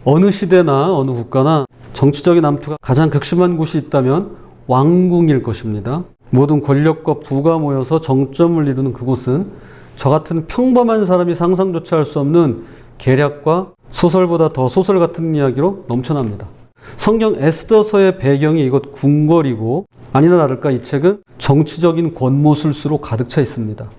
어느 시대나 어느 국가나 정치적인 암투가 가장 극심한 곳이 있다면 왕궁일 것입니다. 모든 권력과 부가 모여서 정점을 이루는 그곳은 저 같은 평범한 사람이 상상조차 할 수 없는 계략과 소설보다 더 소설 같은 이야기로 넘쳐납니다. 성경 에스더서의 배경이 이곳 궁궐이고, 아니나 다를까 이 책은 정치적인 권모술수로 가득 차 있습니다.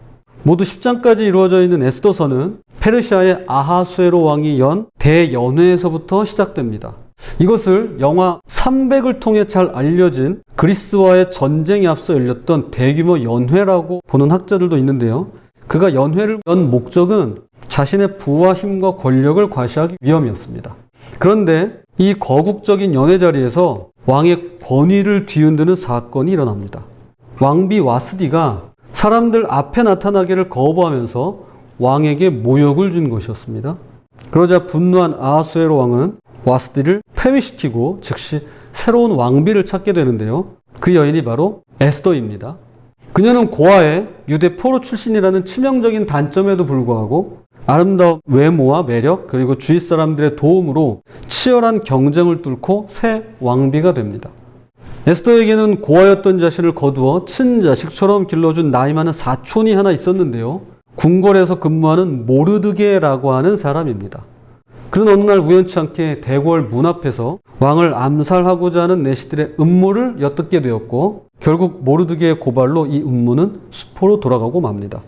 모두 10장까지 이루어져 있는 에스더서는 페르시아의 아하수에로 왕이 연 대연회에서부터 시작됩니다. 이것을 영화 300을 통해 잘 알려진 그리스와의 전쟁에 앞서 열렸던 대규모 연회라고 보는 학자들도 있는데요. 그가 연회를 연 목적은 자신의 부와 힘과 권력을 과시하기 위함이었습니다. 그런데 이 거국적인 연회 자리에서 왕의 권위를 뒤흔드는 사건이 일어납니다. 왕비 와스디가 사람들 앞에 나타나기를 거부하면서 왕에게 모욕을 준 것이었습니다. 그러자 분노한 아하수에로 왕은 와스디를 폐위시키고 즉시 새로운 왕비를 찾게 되는데요. 그 여인이 바로 에스더입니다. 그녀는 고아의 유대 포로 출신이라는 치명적인 단점에도 불구하고 아름다운 외모와 매력, 그리고 주위 사람들의 도움으로 치열한 경쟁을 뚫고 새 왕비가 됩니다. 에스더에게는 고아였던 자신을 거두어 친자식처럼 길러준 나이 많은 사촌이 하나 있었는데요. 궁궐에서 근무하는 모르드게라고 하는 사람입니다. 그는 어느 날 우연치 않게 대궐 문 앞에서 왕을 암살하고자 하는 내시들의 음모를 엿듣게 되었고, 결국 모르드게의 고발로 이 음모는 수포로 돌아가고 맙니다.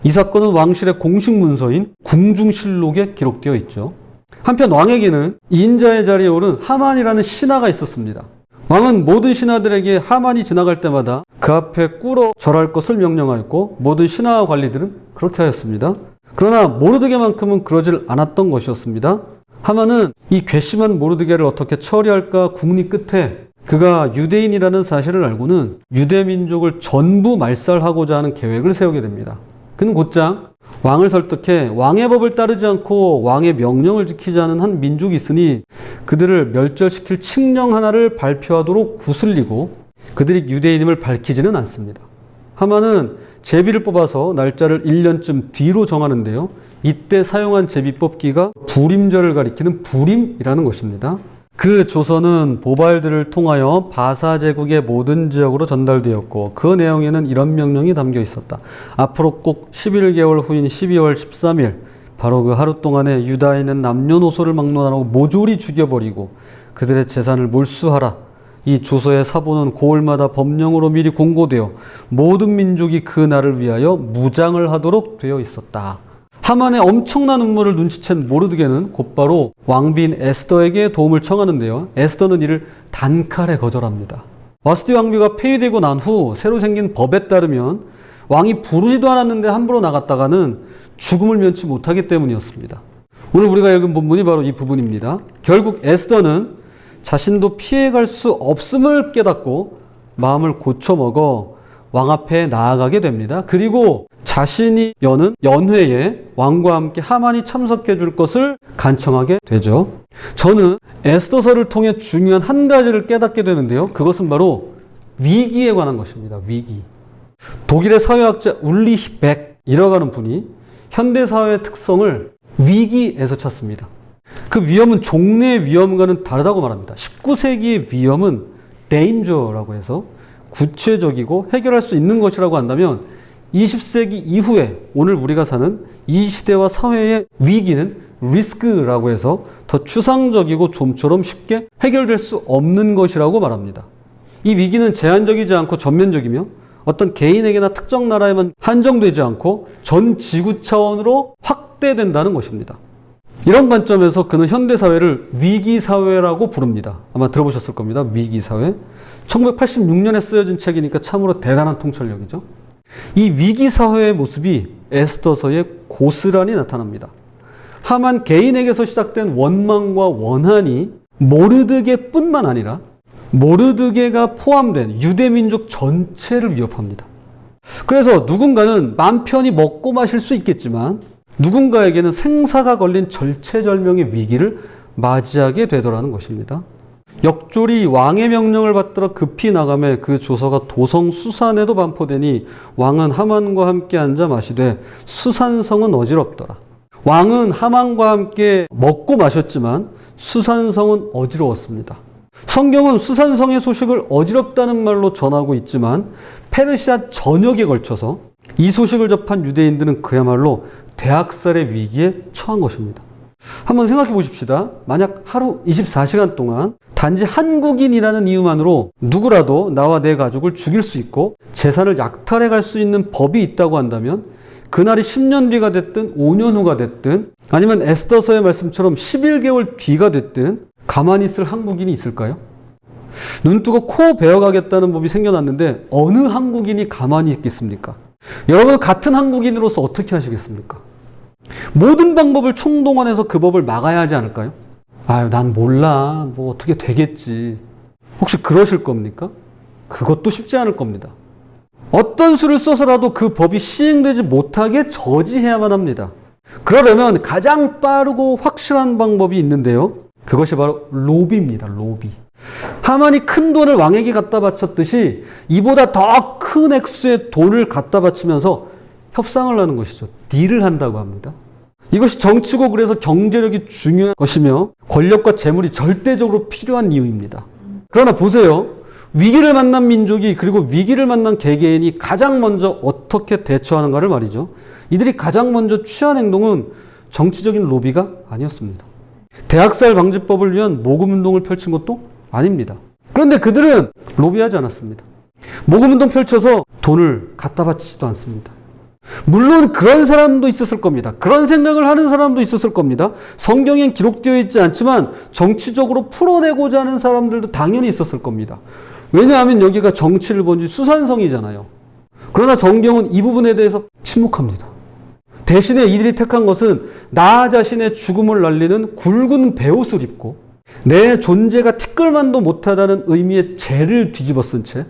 이 사건은 왕실의 공식 문서인 궁중실록에 기록되어 있죠. 한편 왕에게는 인자의 자리에 오른 하만이라는 신하가 있었습니다. 왕은 모든 신하들에게 하만이 지나갈 때마다 그 앞에 꿇어 절할 것을 명령하였고, 모든 신하 관리들은 그렇게 하였습니다. 그러나 모르드게만큼은 그러질 않았던 것이었습니다. 하만은 이 괘씸한 모르드게를 어떻게 처리할까 궁리 끝에 그가 유대인이라는 사실을 알고는 유대 민족을 전부 말살하고자 하는 계획을 세우게 됩니다. 그는 곧장 왕을 설득해 왕의 법을 따르지 않고 왕의 명령을 지키지 않은 한 민족이 있으니 그들을 멸절시킬 칙령 하나를 발표하도록 구슬리고, 그들이 유대인임을 밝히지는 않습니다. 하만은 제비를 뽑아서 날짜를 1년쯤 뒤로 정하는데요. 이때 사용한 제비 뽑기가 불임절을 가리키는 불임이라는 것입니다. 그 조서는 보발들을 통하여 바사 제국의 모든 지역으로 전달되었고, 그 내용에는 이런 명령이 담겨 있었다. 앞으로 꼭 11개월 후인 12월 13일 바로 그 하루 동안에 유다인은 남녀노소를 막론하고 모조리 죽여버리고 그들의 재산을 몰수하라. 이 조서의 사본은 고을마다 법령으로 미리 공고되어 모든 민족이 그 날을 위하여 무장을 하도록 되어 있었다. 하만의 엄청난 음모를 눈치챈 모르드게는 곧바로 왕비인 에스더에게 도움을 청하는데요. 에스더는 이를 단칼에 거절합니다. 와스디 왕비가 폐위되고 난 후 새로 생긴 법에 따르면 왕이 부르지도 않았는데 함부로 나갔다가는 죽음을 면치 못하기 때문이었습니다. 오늘 우리가 읽은 본문이 바로 이 부분입니다. 결국 에스더는 자신도 피해갈 수 없음을 깨닫고 마음을 고쳐먹어 왕 앞에 나아가게 됩니다. 그리고 자신이 여는 연회에 왕과 함께 하만이 참석해 줄 것을 간청하게 되죠. 저는 에스더서를 통해 중요한 한 가지를 깨닫게 되는데요. 그것은 바로 위기에 관한 것입니다. 위기. 독일의 사회학자 울리히 백이라고 하는 분이 현대사회의 특성을 위기에서 찾습니다. 그 위험은 종래의 위험과는 다르다고 말합니다. 19세기의 위험은 danger라고 해서 구체적이고 해결할 수 있는 것이라고 한다면, 20세기 이후에 오늘 우리가 사는 이 시대와 사회의 위기는 리스크라고 해서 더 추상적이고 좀처럼 쉽게 해결될 수 없는 것이라고 말합니다. 이 위기는 제한적이지 않고 전면적이며 어떤 개인에게나 특정 나라에만 한정되지 않고 전 지구 차원으로 확대된다는 것입니다. 이런 관점에서 그는 현대사회를 위기사회라고 부릅니다. 아마 들어보셨을 겁니다. 위기사회. 1986년에 쓰여진 책이니까 참으로 대단한 통찰력이죠. 이 위기사회의 모습이 에스더서에 고스란히 나타납니다. 하만 개인에게서 시작된 원망과 원한이 모르드게뿐만 아니라 모르드게가 포함된 유대민족 전체를 위협합니다. 그래서 누군가는 맘 편히 먹고 마실 수 있겠지만 누군가에게는 생사가 걸린 절체절명의 위기를 맞이하게 되더라는 것입니다. 역졸이 왕의 명령을 받들어 급히 나가매 그 조서가 도성 수산에도 반포되니 왕은 하만과 함께 앉아 마시되 수산성은 어지럽더라. 왕은 하만과 함께 먹고 마셨지만 수산성은 어지러웠습니다. 성경은 수산성의 소식을 어지럽다는 말로 전하고 있지만 페르시아 전역에 걸쳐서 이 소식을 접한 유대인들은 그야말로 대학살의 위기에 처한 것입니다. 한번 생각해 보십시다. 만약 하루 24시간 동안 단지 한국인이라는 이유만으로 누구라도 나와 내 가족을 죽일 수 있고 재산을 약탈해 갈 수 있는 법이 있다고 한다면 그날이 10년 뒤가 됐든 5년 후가 됐든 아니면 에스더서의 말씀처럼 11개월 뒤가 됐든 가만히 있을 한국인이 있을까요? 눈 뜨고 코 베어가겠다는 법이 생겨났는데 어느 한국인이 가만히 있겠습니까? 여러분 같은 한국인으로서 어떻게 하시겠습니까? 모든 방법을 총동원해서 그 법을 막아야 하지 않을까요? 아유, 난 몰라. 뭐 어떻게 되겠지. 혹시 그러실 겁니까? 그것도 쉽지 않을 겁니다. 어떤 수를 써서라도 그 법이 시행되지 못하게 저지해야만 합니다. 그러려면 가장 빠르고 확실한 방법이 있는데요. 그것이 바로 로비입니다. 로비. 하만이 큰 돈을 왕에게 갖다 바쳤듯이 이보다 더 큰 액수의 돈을 갖다 바치면서 협상을 하는 것이죠. 딜을 한다고 합니다. 이것이 정치고 그래서 경제력이 중요한 것이며 권력과 재물이 절대적으로 필요한 이유입니다. 그러나 보세요. 위기를 만난 민족이 그리고 위기를 만난 개개인이 가장 먼저 어떻게 대처하는가를 말이죠. 이들이 가장 먼저 취한 행동은 정치적인 로비가 아니었습니다. 대학살 방지법을 위한 모금운동을 펼친 것도 아닙니다. 그런데 그들은 로비하지 않았습니다. 모금운동 펼쳐서 돈을 갖다 바치지도 않습니다. 물론 그런 사람도 있었을 겁니다. 그런 생각을 하는 사람도 있었을 겁니다. 성경엔 기록되어 있지 않지만 정치적으로 풀어내고자 하는 사람들도 당연히 있었을 겁니다. 왜냐하면 여기가 정치를 본지 수산성이잖아요. 그러나 성경은 이 부분에 대해서 침묵합니다. 대신에 이들이 택한 것은 나 자신의 죽음을 날리는 굵은 베옷을 입고 내 존재가 티끌만도 못하다는 의미의 죄를 뒤집어 쓴 채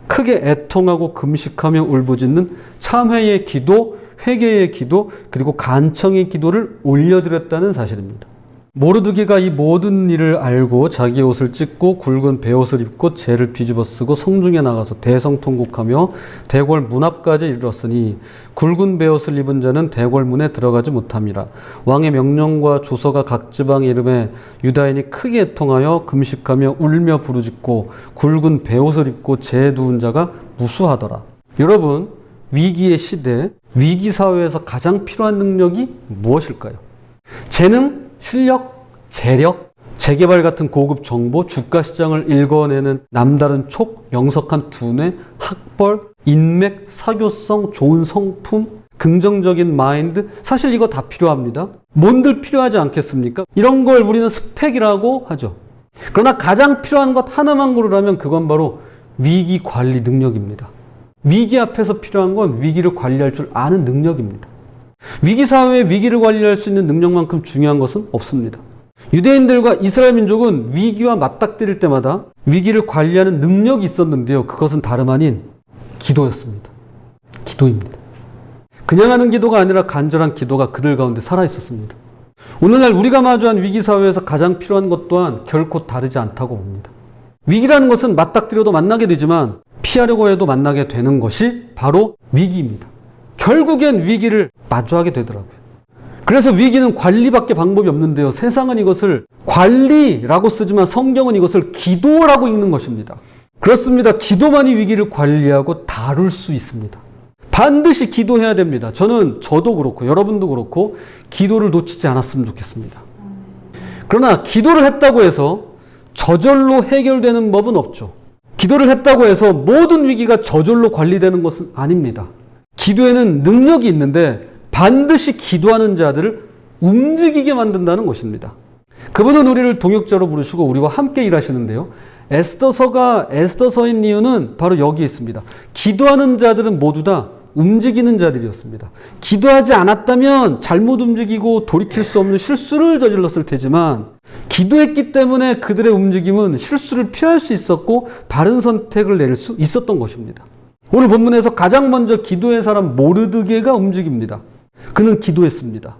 크게 애통하고 금식하며 울부짖는 참회의 기도, 회개의 기도, 그리고 간청의 기도를 올려드렸다는 사실입니다. 모르드게가 이 모든 일을 알고 자기 옷을 찢고 굵은 베옷을 입고 죄를 뒤집어 쓰고 성중에 나가서 대성통곡하며 대궐 문 앞까지 이르렀으니 굵은 베옷을 입은 자는 대궐 문에 들어가지 못함이라. 왕의 명령과 조서가 각 지방에 이름에 유다인이 크게 애통하여 금식하며 울며 부르짖고 굵은 베옷을 입고 죄 두은 자가 무수하더라. 여러분, 위기의 시대, 위기 사회에서 가장 필요한 능력이 무엇일까요? 재능, 실력, 재력, 재개발 같은 고급 정보, 주가 시장을 읽어내는 남다른 촉, 명석한 두뇌, 학벌, 인맥, 사교성, 좋은 성품, 긍정적인 마인드, 사실 이거 다 필요합니다. 뭔들 필요하지 않겠습니까? 이런 걸 우리는 스펙이라고 하죠. 그러나 가장 필요한 것 하나만 고르라면 그건 바로 위기 관리 능력입니다. 위기 앞에서 필요한 건 위기를 관리할 줄 아는 능력입니다. 위기 사회의 위기를 관리할 수 있는 능력만큼 중요한 것은 없습니다. 유대인들과 이스라엘 민족은 위기와 맞닥뜨릴 때마다 위기를 관리하는 능력이 있었는데요. 그것은 다름 아닌 기도였습니다. 기도입니다. 그냥 하는 기도가 아니라 간절한 기도가 그들 가운데 살아 있었습니다. 오늘날 우리가 마주한 위기 사회에서 가장 필요한 것 또한 결코 다르지 않다고 봅니다. 위기라는 것은 맞닥뜨려도 만나게 되지만 피하려고 해도 만나게 되는 것이 바로 위기입니다. 결국엔 위기를 마주하게 되더라고요. 그래서 위기는 관리밖에 방법이 없는데요. 세상은 이것을 관리라고 쓰지만 성경은 이것을 기도라고 읽는 것입니다. 그렇습니다. 기도만이 위기를 관리하고 다룰 수 있습니다. 반드시 기도해야 됩니다. 저도 그렇고 여러분도 그렇고 기도를 놓치지 않았으면 좋겠습니다. 그러나 기도를 했다고 해서 저절로 해결되는 법은 없죠. 기도를 했다고 해서 모든 위기가 저절로 관리되는 것은 아닙니다. 기도에는 능력이 있는데 반드시 기도하는 자들을 움직이게 만든다는 것입니다. 그분은 우리를 동역자로 부르시고 우리와 함께 일하시는데요. 에스더서가 에스더서인 이유는 바로 여기 있습니다. 기도하는 자들은 모두 다 움직이는 자들이었습니다. 기도하지 않았다면 잘못 움직이고 돌이킬 수 없는 실수를 저질렀을 테지만 기도했기 때문에 그들의 움직임은 실수를 피할 수 있었고 바른 선택을 내릴 수 있었던 것입니다. 오늘 본문에서 가장 먼저 기도의 사람 모르드게가 움직입니다. 그는 기도했습니다.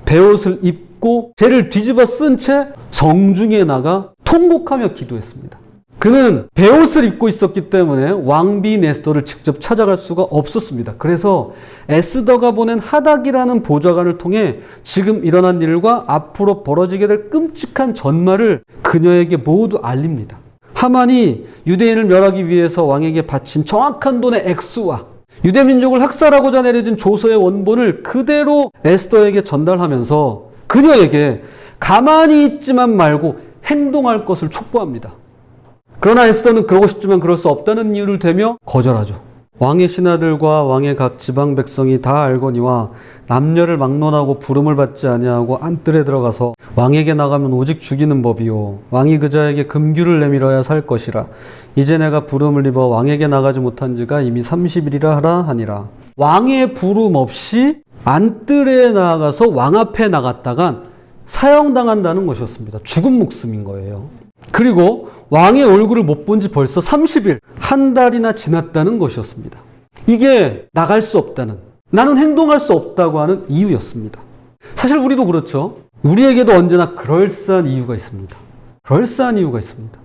베옷을 입고 죄를 뒤집어 쓴 채 성중에 나가 통곡하며 기도했습니다. 그는 베옷을 입고 있었기 때문에 왕비인 에스더를 직접 찾아갈 수가 없었습니다. 그래서 에스더가 보낸 하닥이라는 보좌관을 통해 지금 일어난 일과 앞으로 벌어지게 될 끔찍한 전말을 그녀에게 모두 알립니다. 하만이 유대인을 멸하기 위해서 왕에게 바친 정확한 돈의 액수와 유대민족을 학살하고자 내려진 조서의 원본을 그대로 에스더에게 전달하면서 그녀에게 가만히 있지만 말고 행동할 것을 촉구합니다. 그러나 에스더는 그러고 싶지만 그럴 수 없다는 이유를 대며 거절하죠. 왕의 신하들과 왕의 각 지방 백성이 다 알거니와 남녀를 막론하고 부름을 받지 아니하고 안뜰에 들어가서 왕에게 나가면 오직 죽이는 법이요 왕이 그자에게 금규를 내밀어야 살 것이라. 이제 내가 부름을 입어 왕에게 나가지 못한 지가 이미 30일이라 하라 하니라. 왕의 부름 없이 안뜰에 나가서 왕 앞에 나갔다간 사형당한다는 것이었습니다. 죽은 목숨인 거예요. 그리고 왕의 얼굴을 못 본 지 벌써 30일, 한 달이나 지났다는 것이었습니다. 이게 나갈 수 없다는, 나는 행동할 수 없다고 하는 이유였습니다. 사실 우리도 그렇죠. 우리에게도 언제나 그럴싸한 이유가 있습니다. 그럴싸한 이유가 있습니다.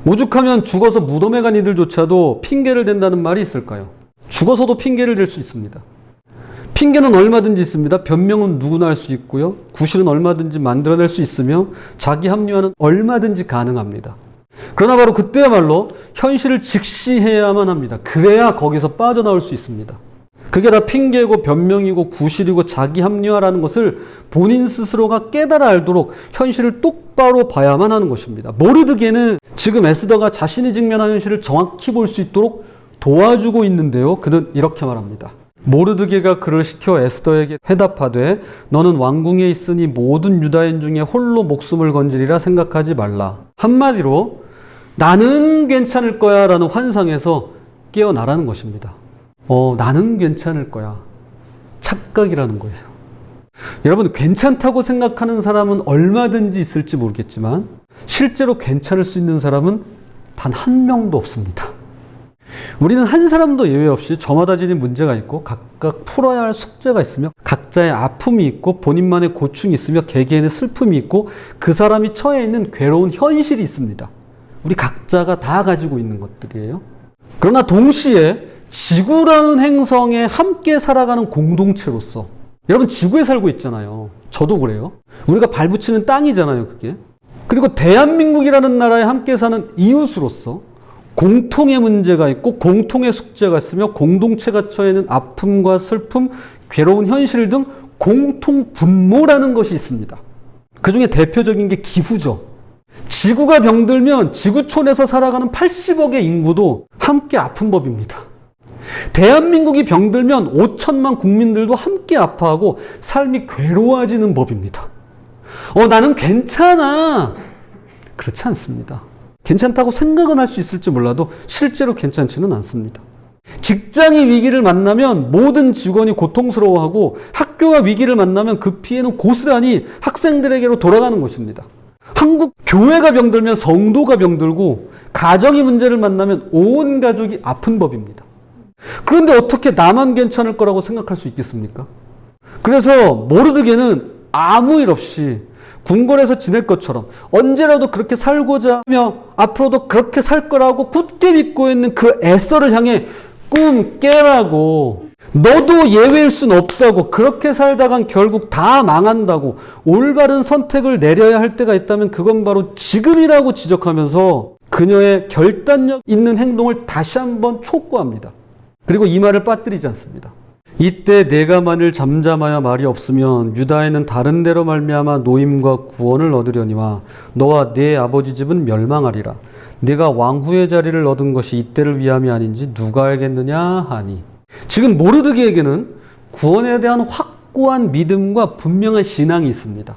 오죽하면 죽어서 무덤에 간 이들조차도 핑계를 댄다는 말이 있을까요? 죽어서도 핑계를 댈 수 있습니다. 핑계는 얼마든지 있습니다. 변명은 누구나 할 수 있고요. 구실은 얼마든지 만들어낼 수 있으며 자기 합리화는 얼마든지 가능합니다. 그러나 바로 그때야말로 현실을 직시해야만 합니다. 그래야 거기서 빠져나올 수 있습니다. 그게 다 핑계고 변명이고 구실이고 자기 합리화라는 것을 본인 스스로가 깨달아 알도록 현실을 똑바로 봐야만 하는 것입니다. 모르드게는 지금 에스더가 자신이 직면한 현실을 정확히 볼 수 있도록 도와주고 있는데요. 그는 이렇게 말합니다. 모르드게가 그를 시켜 에스더에게 회답하되 너는 왕궁에 있으니 모든 유다인 중에 홀로 목숨을 건지리라 생각하지 말라. 한마디로 나는 괜찮을 거야 라는 환상에서 깨어나라는 것입니다. 나는 괜찮을 거야. 착각이라는 거예요. 여러분, 괜찮다고 생각하는 사람은 얼마든지 있을지 모르겠지만 실제로 괜찮을 수 있는 사람은 단 한 명도 없습니다. 우리는 한 사람도 예외 없이 저마다 지닌 문제가 있고 각각 풀어야 할 숙제가 있으며 각자의 아픔이 있고 본인만의 고충이 있으며 개개인의 슬픔이 있고 그 사람이 처해 있는 괴로운 현실이 있습니다. 우리 각자가 다 가지고 있는 것들이에요. 그러나 동시에 지구라는 행성에 함께 살아가는 공동체로서 여러분 지구에 살고 있잖아요. 저도 그래요. 우리가 발붙이는 땅이잖아요, 그게. 그리고 대한민국이라는 나라에 함께 사는 이웃으로서 공통의 문제가 있고 공통의 숙제가 있으며 공동체가 처해 있는 아픔과 슬픔, 괴로운 현실 등 공통 분모라는 것이 있습니다. 그 중에 대표적인 게 기후죠. 지구가 병들면 지구촌에서 살아가는 80억의 인구도 함께 아픈 법입니다. 대한민국이 병들면 5천만 국민들도 함께 아파하고 삶이 괴로워지는 법입니다. 나는 괜찮아. 그렇지 않습니다. 괜찮다고 생각은 할 수 있을지 몰라도 실제로 괜찮지는 않습니다. 직장이 위기를 만나면 모든 직원이 고통스러워하고 학교가 위기를 만나면 그 피해는 고스란히 학생들에게로 돌아가는 것입니다. 한국 교회가 병들면 성도가 병들고 가정이 문제를 만나면 온 가족이 아픈 법입니다. 그런데 어떻게 나만 괜찮을 거라고 생각할 수 있겠습니까? 그래서 모르드게는 아무 일 없이 궁궐에서 지낼 것처럼 언제라도 그렇게 살고자 하며 앞으로도 그렇게 살 거라고 굳게 믿고 있는 그 에스더를 향해 꿈 깨라고, 너도 예외일 순 없다고, 그렇게 살다간 결국 다 망한다고, 올바른 선택을 내려야 할 때가 있다면 그건 바로 지금이라고 지적하면서 그녀의 결단력 있는 행동을 다시 한번 촉구합니다. 그리고 이 말을 빠뜨리지 않습니다. 이때 내가 만일 잠잠하여 말이 없으면 유다인은 다른 데로 말미암아 노임과 구원을 얻으려니와 너와 네 아버지 집은 멸망하리라. 네가 왕후의 자리를 얻은 것이 이때를 위함이 아닌지 누가 알겠느냐 하니. 지금 모르드게에게는 구원에 대한 확고한 믿음과 분명한 신앙이 있습니다.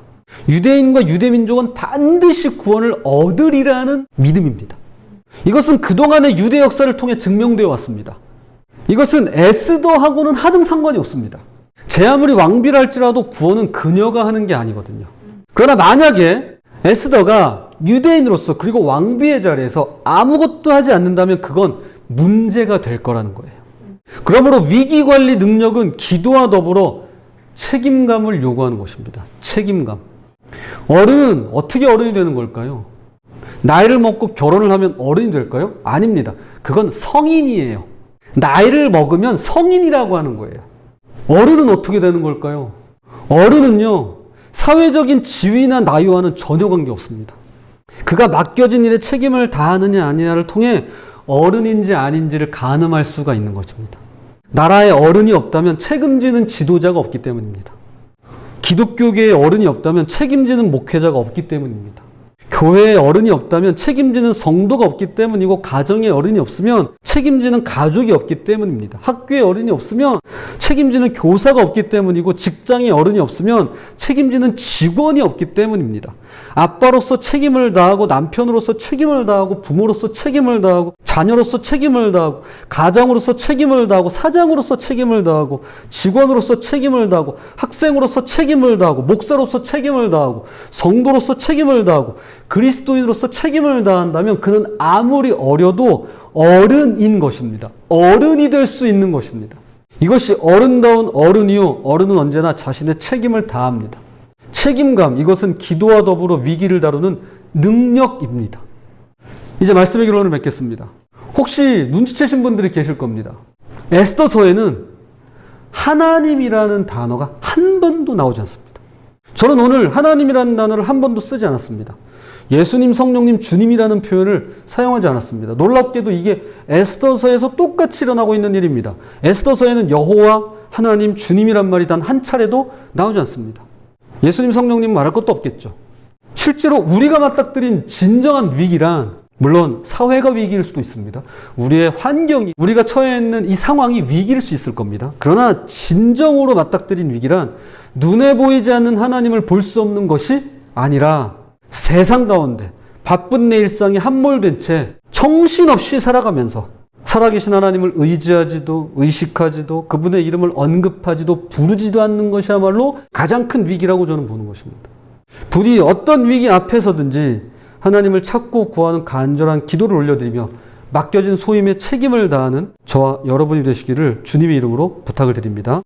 유대인과 유대민족은 반드시 구원을 얻으리라는 믿음입니다. 이것은 그동안의 유대 역사를 통해 증명되어 왔습니다. 이것은 에스더하고는 하등 상관이 없습니다. 제 아무리 왕비라 할지라도 구원은 그녀가 하는 게 아니거든요. 그러나 만약에 에스더가 유대인으로서 그리고 왕비의 자리에서 아무것도 하지 않는다면 그건 문제가 될 거라는 거예요. 그러므로 위기관리 능력은 기도와 더불어 책임감을 요구하는 것입니다. 책임감. 어른은 어떻게 어른이 되는 걸까요? 나이를 먹고 결혼을 하면 어른이 될까요? 아닙니다. 그건 성인이에요. 나이를 먹으면 성인이라고 하는 거예요. 어른은 어떻게 되는 걸까요? 어른은요, 사회적인 지위나 나이와는 전혀 관계없습니다. 그가 맡겨진 일에 책임을 다하느냐 아니냐를 통해 어른인지 아닌지를 가늠할 수가 있는 것입니다. 나라에 어른이 없다면 책임지는 지도자가 없기 때문입니다. 기독교계에 어른이 없다면 책임지는 목회자가 없기 때문입니다. 교회에 어른이 없다면 책임지는 성도가 없기 때문이고, 가정에 어른이 없으면 책임지는 가족이 없기 때문입니다. 학교에 어른이 없으면 책임지는 교사가 없기 때문이고, 직장에 어른이 없으면 책임지는 직원이 없기 때문입니다. 아빠로서 책임을 다하고, 남편으로서 책임을 다하고, 부모로서 책임을 다하고, 자녀로서 책임을 다하고, 가장으로서 책임을 다하고, 사장으로서 책임을 다하고, 직원으로서 책임을 다하고, 학생으로서 책임을 다하고, 목사로서 책임을 다하고, 성도로서 책임을 다하고, 그리스도인으로서 책임을 다한다면 그는 아무리 어려도 어른인 것입니다. 어른이 될 수 있는 것입니다. 이것이 어른다운 어른이요. 어른은 언제나 자신의 책임을 다합니다. 책임감, 이것은 기도와 더불어 위기를 다루는 능력입니다. 이제 말씀의 결론을 맺겠습니다. 혹시 눈치채신 분들이 계실 겁니다. 에스더서에는 하나님이라는 단어가 한 번도 나오지 않습니다. 저는 오늘 하나님이라는 단어를 한 번도 쓰지 않았습니다. 예수님, 성령님, 주님이라는 표현을 사용하지 않았습니다. 놀랍게도 이게 에스더서에서 똑같이 일어나고 있는 일입니다. 에스더서에는 여호와, 하나님, 주님이란 말이 단 한 차례도 나오지 않습니다. 예수님, 성령님 말할 것도 없겠죠. 실제로 우리가 맞닥뜨린 진정한 위기란, 물론 사회가 위기일 수도 있습니다. 우리의 환경이, 우리가 처해 있는 이 상황이 위기일 수 있을 겁니다. 그러나 진정으로 맞닥뜨린 위기란 눈에 보이지 않는 하나님을 볼 수 없는 것이 아니라 세상 가운데 바쁜 내 일상에 함몰된 채 정신없이 살아가면서 살아계신 하나님을 의지하지도 의식하지도 그분의 이름을 언급하지도 부르지도 않는 것이야말로 가장 큰 위기라고 저는 보는 것입니다. 부디 어떤 위기 앞에서든지 하나님을 찾고 구하는 간절한 기도를 올려드리며 맡겨진 소임의 책임을 다하는 저와 여러분이 되시기를 주님의 이름으로 부탁을 드립니다.